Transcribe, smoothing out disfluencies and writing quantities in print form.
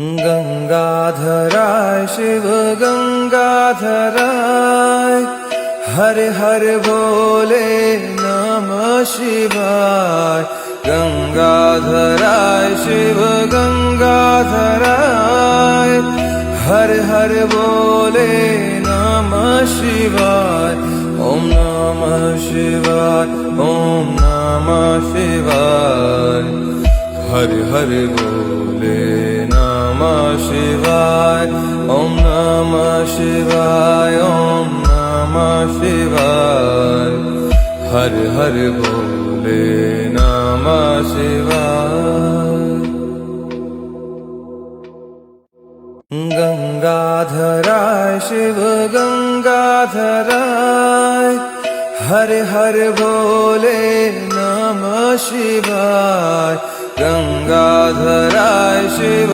गंगाधराय शिव गंगाधराय, हर हर बोले नमः शिवाय। गंगाधराय शिव गंगाधराय, हर हर बोले नमः शिवाय। ओम नमः शिवाय, ओम नमः शिवाय। हर हर बोले नमः शिवाय, ओम नमः शिवाय, ओम नमः शिवाय। हर हर बोले नमः शिवाय। गंगाधराय शिव गंगाधराय, हर हर बोले नमः शिवाय। गंगाधराय शिव